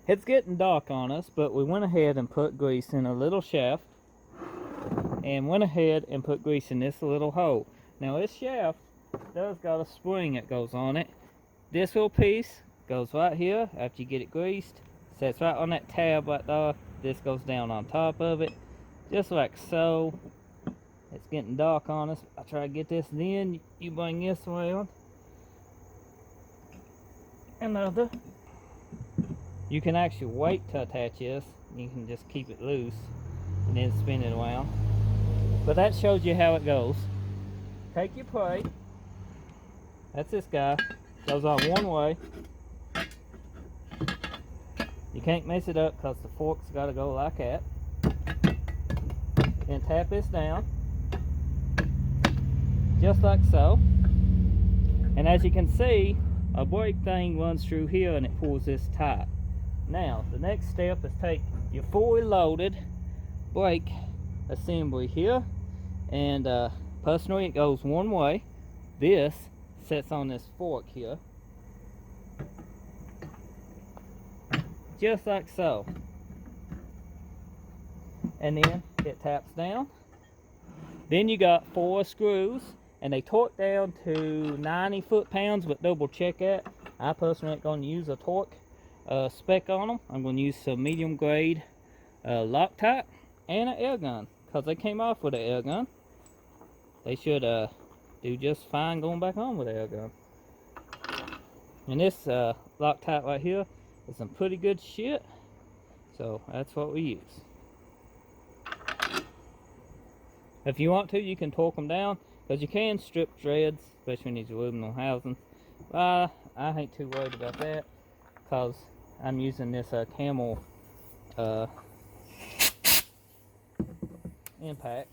It's getting dark on us, but we went ahead and put grease in a little shaft, and went ahead and put grease in this little hole. Now this shaft does got a spring that goes on it. This little piece goes right here after you get it greased, sets right on that tab right there. This goes down on top of it, just like so. It's getting dark on us. I try to get this in. You bring this around. Another. You can actually wait to attach this. You can just keep it loose and then spin it around. But that shows you how it goes. Take your plate. That's this guy. Goes on one way. You can't mess it up because the fork's got to go like that. And tap this down. Just like so. And as you can see, a brake thing runs through here and it pulls this tight. Now, the next step is take your fully loaded brake assembly here. And personally, it goes one way. This sits on this fork here. Just like so. And then it taps down. Then you got 4 screws, and they torque down to 90 foot-pounds, but double check that. I personally ain't going to use a torque spec on them. I'm going to use some medium grade Loctite and an air gun, because they came off with an air gun. They should do just fine going back on with an air gun. And this Loctite right here is some pretty good shit, so that's what we use. If you want to, you can torque them down, because you can strip threads, especially in these aluminum housings. I ain't too worried about that, because I'm using this Camel impact.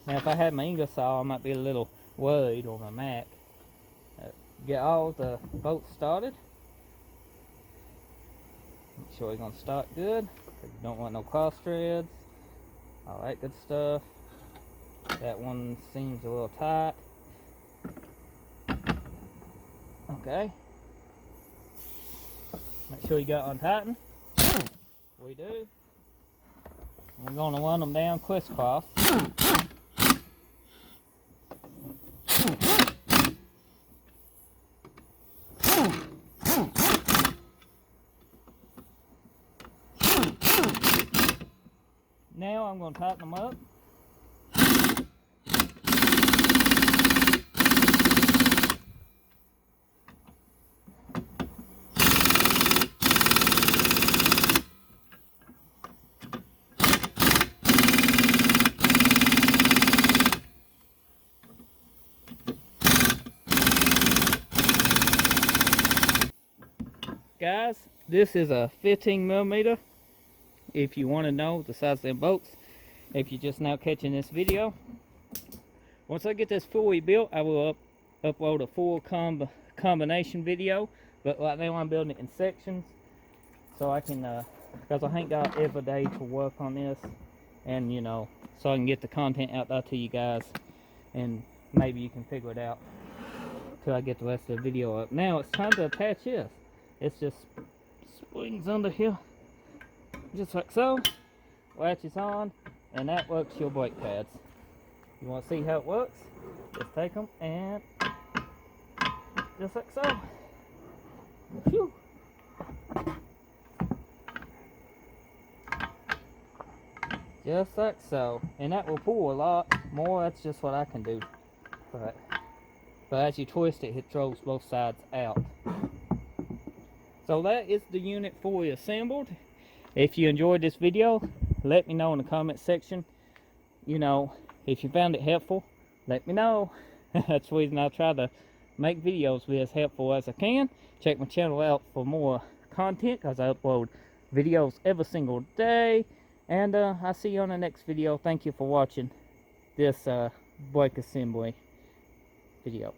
Now, if I had my Ingersoll, I might be a little worried on my Mac. Get all the bolts started. Make sure you're going to start good. You don't want no cross threads. All that good stuff. That one seems a little tight. Okay. Make sure you got untightened. We do. We're going to run them down crisscross. Now I'm going to tighten them up. Guys, this is a 15mm. If you want to know the size of them bolts, if you're just now catching this video. Once I get this fully built, I will upload a full combination video. But right now I'm building it in sections, so I can, because I ain't got every day to work on this, and you know, so I can get the content out there to you guys, and maybe you can figure it out till I get the rest of the video up. Now it's time to attach this. It's just springs under here, just like so. Latches on, and that works your brake pads. You want to see how it works? Just take them and just like so. Phew. Just like so. And that will pull a lot more. That's just what I can do. But as you twist it, it throws both sides out. So that is the unit fully assembled. If you enjoyed this video, let me know in the comment section. You know, if you found it helpful, let me know. That's the reason I try to make videos be as helpful as I can. Check my channel out for more content, because I upload videos every single day. And I'll see you on the next video. Thank you for watching this brake assembly video.